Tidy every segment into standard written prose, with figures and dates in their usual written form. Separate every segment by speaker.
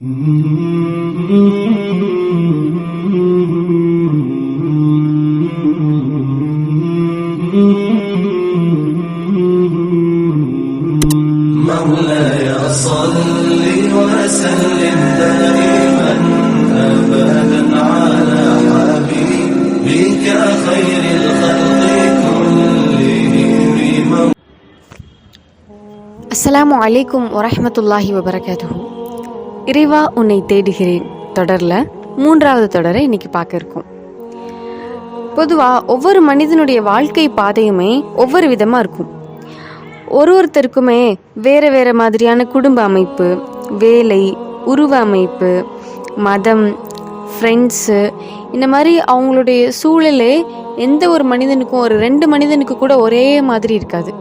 Speaker 1: مولاي صل وسلم دائما أبدا على حبيبك خير الخلق كلهم.
Speaker 2: அஸ்ஸலாமு அலைக்கும் வரஹ்மத்துல்லாஹி வபரகாத்துஹு. இறைவா உன்னை தேடுகிறேன் தொடரில் 3வது தொடரை இன்னைக்கு பார்க்க இருக்கோம். பொதுவாக ஒவ்வொரு மனிதனுடைய வாழ்க்கை பாதையுமே ஒவ்வொரு விதமாக இருக்கும். ஒருத்தருக்குமே வேறு வேறு மாதிரியான குடும்ப அமைப்பு, வேலை, உருவ அமைப்பு, மதம், ஃப்ரெண்ட்ஸு, இந்த மாதிரி அவங்களுடைய சூழலே எந்த ஒரு மனிதனுக்கும், ஒரு 2 மனிதனுக்கு கூட ஒரே மாதிரி இருக்காது.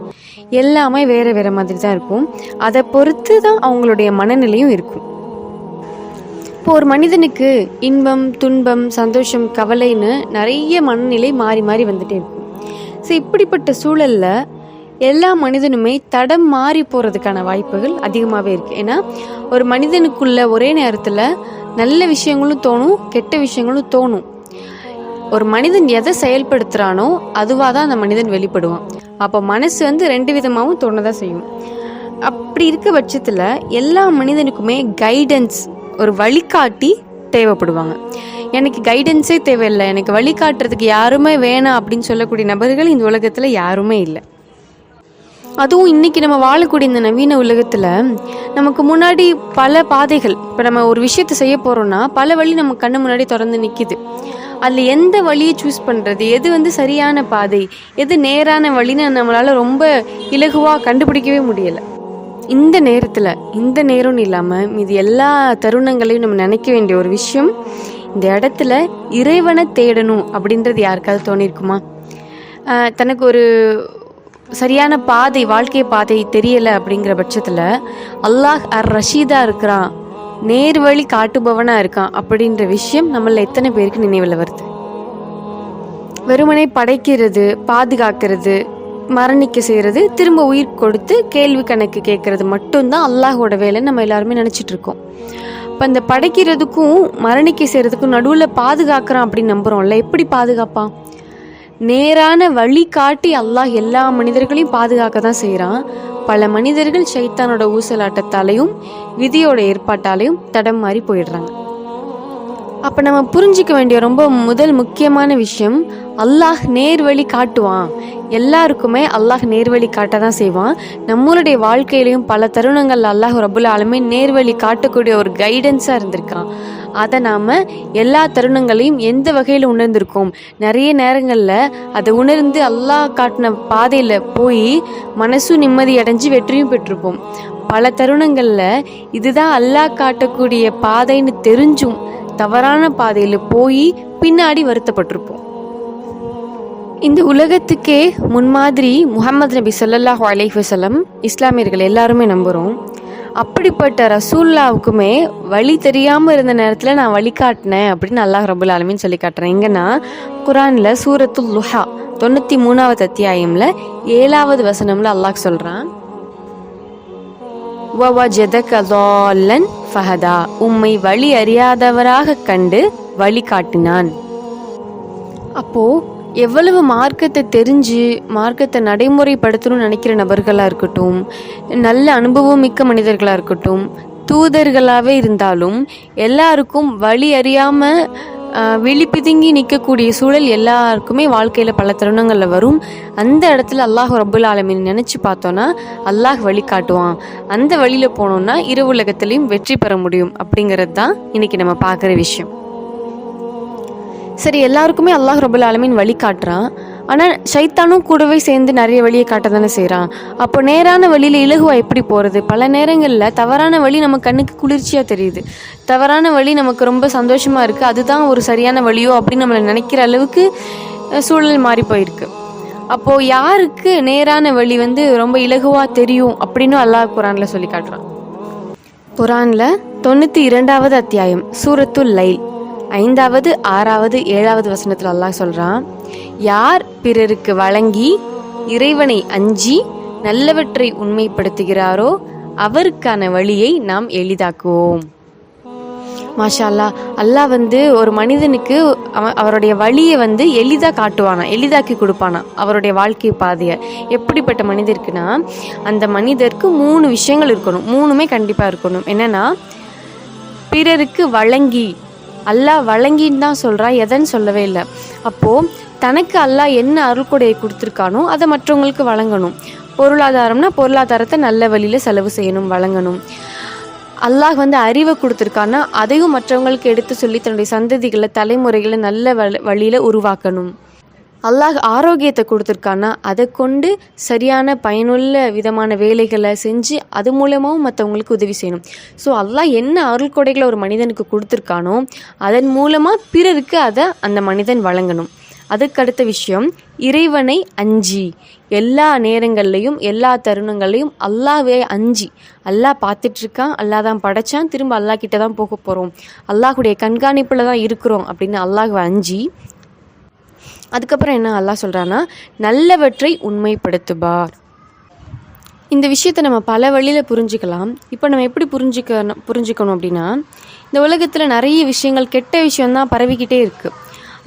Speaker 2: எல்லாமே வேறு வேறு மாதிரி தான் இருக்கும். அதை பொறுத்து தான் அவங்களுடைய மனநிலையும் இருக்கும். இப்போ ஒரு மனிதனுக்கு இன்பம், துன்பம், சந்தோஷம், கவலைன்னு நிறைய மனநிலை மாறி மாறி வந்துட்டே இருக்கும். ஸோ இப்படிப்பட்ட சூழலில் எல்லா மனிதனுமே தடம் மாறி போகிறதுக்கான வாய்ப்புகள் அதிகமாகவே இருக்குது. ஏன்னா ஒரு மனிதனுக்குள்ள ஒரே நேரத்தில் நல்ல விஷயங்களும் தோணும், கெட்ட விஷயங்களும் தோணும். ஒரு மனிதன் எதை செயல்படுத்துகிறானோ அதுவாக தான் அந்த மனிதன் வெளிப்படுவான். அப்போ மனசு 2 விதமாகவும் தோணதான் செய்யும். அப்படி இருக்க பட்சத்தில் எல்லா மனிதனுக்குமே கைடன்ஸ், ஒரு வழிகாட்டி தேவைப்படுவாங்க. எனக்கு கைடன்ஸே தேவையில்லை, எனக்கு வழிகாட்டுறதுக்கு யாருமே வேணாம் அப்படின்னு சொல்லக்கூடிய நபர்கள் இந்த உலகத்தில் யாருமே இல்லை. அதுவும் இன்றைக்கி நம்ம வாழக்கூடிய இந்த நவீன உலகத்தில் நமக்கு முன்னாடி பல பாதைகள், இப்போ நம்ம ஒரு விஷயத்தை செய்ய போகிறோன்னா பல வழி நம்ம கண்ணு முன்னாடி திறந்து நிற்கிது. அதில் எந்த வழியை சூஸ் பண்ணுறது, எது சரியான பாதை, எது நேரான வழின்னு நம்மளால் ரொம்ப இலகுவாக கண்டுபிடிக்கவே முடியலை. இந்த நேரத்தில், இந்த நேரம்னு இல்லாமல் மீது எல்லா தருணங்களையும் நம்ம நினைக்க வேண்டிய ஒரு விஷயம், இந்த இடத்துல இறைவனை தேடணும் அப்படின்றது யாருக்காவது தோணியிருக்குமா? தனக்கு ஒரு சரியான பாதை, வாழ்க்கை பாதை தெரியலை அப்படிங்கிற பட்சத்தில் அல்லாஹ் அர் ரஷீதாக இருக்கிறான், நேர்வழி காட்டுபவனாக இருக்கான் அப்படின்ற விஷயம் நம்மள எத்தனை பேருக்கு நினைவில் வருது? வெறுமனை படைக்கிறது, பாதுகாக்கிறது, மரணிக்க செய்கிறது, திரும்ப உயிர் கொடுத்து கேள்வி கணக்கு கேட்கறது மட்டும்தான் அல்லாஹோட வேலைன்னு நம்ம எல்லாருமே நினச்சிட்டு இருக்கோம். இப்போ இந்த படைக்கிறதுக்கும் மரணிக்க செய்கிறதுக்கும் நடுவில் பாதுகாக்கிறான் அப்படின்னு நம்புகிறோம்ல. எப்படி பாதுகாப்பான்? நேரான வழி காட்டி அல்லாஹ் எல்லா மனிதர்களையும் பாதுகாக்க தான் செய்கிறான். பல மனிதர்கள் ஷைத்தானோட ஊசலாட்டத்தாலையும் விதியோட ஏற்பாட்டாலையும் தடம் மாறி போயிடுறாங்க. அப்போ நம்ம புரிஞ்சிக்க வேண்டிய ரொம்ப முக்கியமான விஷயம், அல்லாஹ் நேர்வழி காட்டுவான். எல்லாருக்குமே அல்லாஹ் நேர்வழி காட்ட தான் செய்வான். நம்மளுடைய வாழ்க்கையிலையும் பல தருணங்கள் அல்லாஹ் ரப்புல் ஆலமீன் நேர்வழி காட்டக்கூடிய ஒரு கைடன்ஸாக இருந்திருக்கான். அதை நாம் எல்லா தருணங்களையும் எந்த வகையில் உணர்ந்திருக்கோம்? நிறைய நேரங்களில் அதை உணர்ந்து அல்லாஹ் காட்டின பாதையில் போய் மனசும் நிம்மதி அடைஞ்சு வெற்றியும் பெற்றிருப்போம். பல தருணங்களில் இதுதான் அல்லாஹ் காட்டக்கூடிய பாதைன்னு தெரிஞ்சும் தவறான பாதையில் போய் பின்னாடி வருத்தப்பட்டிருப்போம். இந்த உலகத்துக்கே முன்மாதிரி முஹம்மது நபி ஸல்லல்லாஹு அலைஹி வஸல்லம் இஸ்லாமியர்கள் எல்லாருமே நம்புகிறோம். அப்படிப்பட்ட ரசூல்லாவுக்குமே வழி தெரியாமல் இருந்த நேரத்தில் நான் வழிகாட்டினேன் அப்படின்னு அல்லாஹ் ரப்புல் ஆலமீன் சொல்லி காட்டுறேன். எங்கன்னா குரானில் சூரத்துல் லுஹா 93வது அத்தியாயம்ல 7வது வசனம்ல அல்லாஹ் சொல்கிறான், வவஜதக ضالًا ஃபஹதா, உம்மை வழி அறியாதவராக கண்டு வழி காட்டினான். அப்போது எவ்வளவு மார்க்கத்தை தெரிஞ்சு மார்க்கத்தை நடைமுறைப்படுத்தணும்னு நினைக்கிற நபர்களாக இருக்கட்டும், நல்ல அனுபவம் மிக்க மனிதர்களாக இருக்கட்டும், தூதர்களாகவே இருந்தாலும் எல்லாருக்கும் வழி அறியாமல் விழிப்பிதுங்கி நிற்கக்கூடிய சூழல் எல்லாருக்குமே வாழ்க்கையில் பல தருணங்களில் வரும். அந்த இடத்துல அல்லாஹ் ரப்புல் ஆலமீன் நினச்சி பார்த்தோன்னா அல்லாஹ் வழி காட்டுவான். அந்த வழியில் போனோன்னா இரு உலகத்துலேயும் வெற்றி பெற முடியும் அப்படிங்கிறது தான் இன்றைக்கி நம்ம பார்க்குற விஷயம். சரி, எல்லாருக்குமே அல்லாஹ் ரப்புல் ஆலமீன் வழி காட்டுறான். ஆனால் ஷைத்தானும் கூடவே சேர்ந்து நிறைய வழியை காட்ட தானே செய்கிறான். அப்போ நேரான வழியில் இலகுவாக எப்படி போகிறது? பல நேரங்களில் தவறான வழி நம்ம கண்ணுக்கு குளிர்ச்சியாக தெரியுது, தவறான வழி நமக்கு ரொம்ப சந்தோஷமாக இருக்குது, அதுதான் ஒரு சரியான வழியோ அப்படின்னு நம்மளை நினைக்கிற அளவுக்கு சூழல் மாறி போயிருக்கு. அப்போது யாருக்கு நேரான வழி ரொம்ப இலகுவாக தெரியும் அப்படின்னு அல்லாஹ் குரானில் சொல்லி காட்டுறான். குரானில் 92வது அத்தியாயம் சூரத்துல் லைல் 5வது, 6வது, 7வது வசனத்தில் அல்லாஹ் சொல்கிறான், யார் பிறருக்கு வழங்கி இறைவனை அஞ்சி நல்லவற்றை உண்மைப்படுத்துகிறாரோ அவருக்கான வழியை நாம் எளிதாக்குவோம். மாஷா அல்லா, அல்லாஹ் ஒரு மனிதனுக்கு அவருடைய வழியை எளிதாக காட்டுவானா, எளிதாக்கி கொடுப்பானா அவருடைய வாழ்க்கை பாதையை. எப்படிப்பட்ட மனிதருக்குன்னா, அந்த மனிதருக்கு 3 விஷயங்கள் இருக்கணும், 3மே கண்டிப்பாக இருக்கணும். என்னென்னா, பிறருக்கு வழங்கி, அல்லாஹ் வழங்கின்னு தான் சொல்கிறா, எதன்னு சொல்லவே இல்லை. அப்போது தனக்கு அல்லாஹ் என்ன அருள்கொடையை கொடுத்துருக்கானோ அதை மற்றவங்களுக்கு வழங்கணும். பொருளாதாரம்னா பொருளாதாரத்தை நல்ல வழியில் செலவு செய்யணும், வழங்கணும். அல்லாஹ் அறிவை கொடுத்துருக்கான்னா அதையும் மற்றவங்களுக்கு எடுத்து சொல்லி தன்னுடைய சந்ததிகளை, தலைமுறைகளை நல்ல வழியில் உருவாக்கணும். அல்லாஹ் ஆரோக்கியத்தை கொடுத்துருக்கான்னா அதை கொண்டு சரியான பயனுள்ள விதமான வேலைகளை செஞ்சு அது மூலமாகவும் மற்றவங்களுக்கு உதவி செய்யணும். ஸோ அல்லாஹ் என்ன அருள்கொடைகளை ஒரு மனிதனுக்கு கொடுத்துருக்கானோ அதன் மூலமாக பிறருக்கு அதை அந்த மனிதன் வழங்கணும். அதுக்கடுத்த விஷயம், இறைவனை அஞ்சி எல்லா நேரங்கள்லையும் எல்லா தருணங்கள்லையும் அல்லாஹ்வே அஞ்சி, அல்லாஹ் பார்த்துட்ருக்கான், அல்லாஹ் தான் படைச்சான், திரும்ப அல்லாஹ் கிட்ட தான் போக போகிறோம், அல்லாஹுடைய கண்காணிப்பில் தான் இருக்கிறோம் அப்படின்னு அல்லாஹ்வை அஞ்சி. அதுக்கப்புறம் என்ன அல்லாஹ் சொல்கிறான்னா, நல்லவற்றை உண்மைப்படுத்துபார். இந்த விஷயத்தை நம்ம பல வழியில் புரிஞ்சுக்கலாம். இப்போ நம்ம எப்படி புரிஞ்சுக்கணும் அப்படின்னா, இந்த உலகத்தில் நிறைய விஷயங்கள், கெட்ட விஷயம்தான் பரவிக்கிட்டே இருக்குது.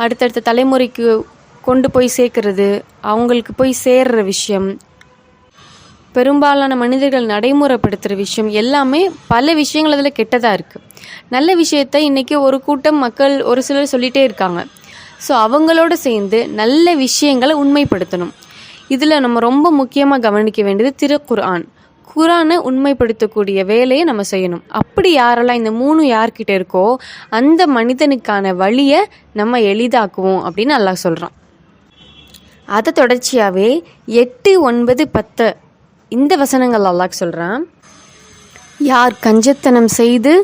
Speaker 2: அடுத்தடுத்த தலைமுறைக்கு கொண்டு போய் சேர்க்கறது, அவங்களுக்கு போய் சேர்கிற விஷயம், பெரும்பாலான மனிதர்கள் நடைமுறைப்படுத்துகிற விஷயம் எல்லாமே பல விஷயங்கள் அதில் கெட்டதாக இருக்குது. நல்ல விஷயத்தை இன்றைக்கி ஒரு கூட்டம் மக்கள் ஒரு சிலர் சொல்லிகிட்டே இருக்காங்க. ஸோ அவங்களோட சேர்ந்து நல்ல விஷயங்களை உண்மைப்படுத்தணும். இதில் நம்ம ரொம்ப முக்கியமாக கவனிக்க வேண்டியது திருக்குர்ஆன். குர்ஆனை உண்மைப்படுத்தக்கூடிய வேலையை நம்ம செய்யணும். அப்படி யாரெல்லாம் இந்த 3 யார்கிட்ட இருக்கோ அந்த மனிதனுக்கான வழியை நம்ம எளிதாக்குவோம் அப்படின்னு அல்லாஹ் சொல்கிறான். அதை தொடர்ச்சியாகவே 8, 9, 10 இந்த வசனங்கள் அல்லாஹ் சொல்கிறான். யார் கஞ்சத்தனம் செய்து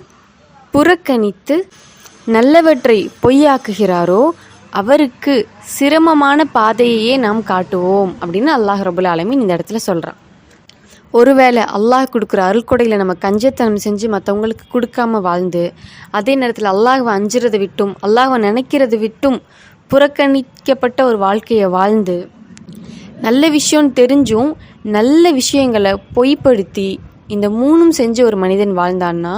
Speaker 2: புறக்கணித்து நல்லவற்றை பொய்யாக்குகிறாரோ அவருக்கு சிரமமான பாதையையே நாம் காட்டுவோம் அப்படின்னு அல்லாஹ் ரபுல் ஆலமீன் இந்த இடத்துல சொல்கிறான். ஒருவேளை அல்லாஹ் கொடுக்குற அருள்கொடையில் நம்ம கஞ்சத்தனம் செஞ்சு மற்றவங்களுக்கு கொடுக்காம வாழ்ந்து, அதே நேரத்தில் அல்லாஹ்வை அஞ்சுறதை விட்டும் அல்லாஹ்வை நினைக்கிறத விட்டும் புறக்கணிக்கப்பட்ட ஒரு வாழ்க்கையை வாழ்ந்து, நல்ல விஷயம் தெரிஞ்சும் நல்ல விஷயங்களை பொய்ப்படுத்தி இந்த 3ம் செஞ்சு ஒரு மனிதன் வாழ்ந்தான்னா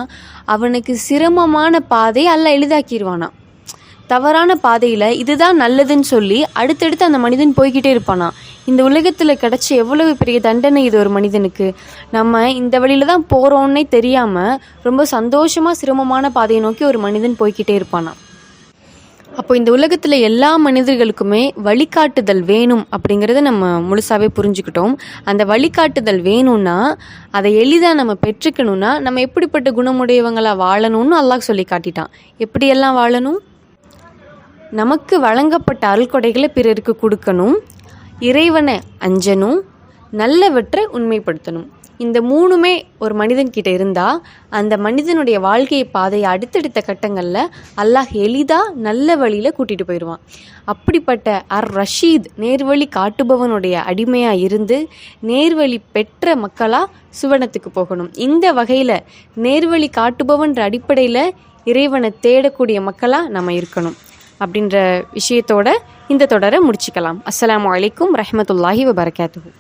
Speaker 2: அவனுக்கு சிரமமான பாதையை அல்லாஹ் எளிதாக்கிடுவானா. தவறான பாதையில் இதுதான் நல்லதுன்னு சொல்லி அடுத்தடுத்து அந்த மனிதன் போய்கிட்டே இருப்பானா. இந்த உலகத்தில் கிடச்ச எவ்வளவு பெரிய தண்டனை இது ஒரு மனிதனுக்கு. நம்ம இந்த வழியில் தான் போகிறோன்னே தெரியாமல் ரொம்ப சந்தோஷமாக சிரமமான பாதையை நோக்கி ஒரு மனிதன் போய்கிட்டே இருப்பானா. அப்போ இந்த உலகத்தில் எல்லா மனிதர்களுக்குமே வழிகாட்டுதல் வேணும் அப்படிங்கிறத நம்ம முழுசாகவே புரிஞ்சுக்கிட்டோம். அந்த வழிகாட்டுதல் வேணும்னா, அதை எளிதாக நம்ம பெற்றுக்கணும்னா நம்ம எப்படிப்பட்ட குணமுடையவங்களாக வாழணும்னு அல்லாஹ் சொல்லி காட்டிட்டான். எப்படியெல்லாம் வாழணும்? நமக்கு வழங்கப்பட்ட அருள்கொடைகளை பிறருக்கு கொடுக்கணும், இறைவனை அஞ்சணும், நல்லவற்றை உண்மைப்படுத்தணும். இந்த 3மே ஒரு மனிதன்கிட்ட இருந்தால் அந்த மனிதனுடைய வாழ்க்கை பாதையை அடுத்தடுத்த கட்டங்களில் அல்லாஹ் எளிதாக நல்ல வழியில் கூட்டிகிட்டு போயிடுவான். அப்படிப்பட்ட ரஷீத் நேர்வழி காட்டுபவனுடைய அடிமையாக இருந்து நேர்வழி பெற்ற மக்களாக சுவனத்துக்கு போகணும். இந்த வகையில் நேர்வழி காட்டுபவன்ற அடிப்படையில் இறைவனை தேடக்கூடிய மக்களாக நம்ம இருக்கணும் அப்படின்ற விஷயத்தோட இந்த தொடரை முடிச்சுக்கலாம். அஸ்ஸலாமு அலைக்கும் ரஹ்மத்துல்லாஹி வபரகாத்துஹு.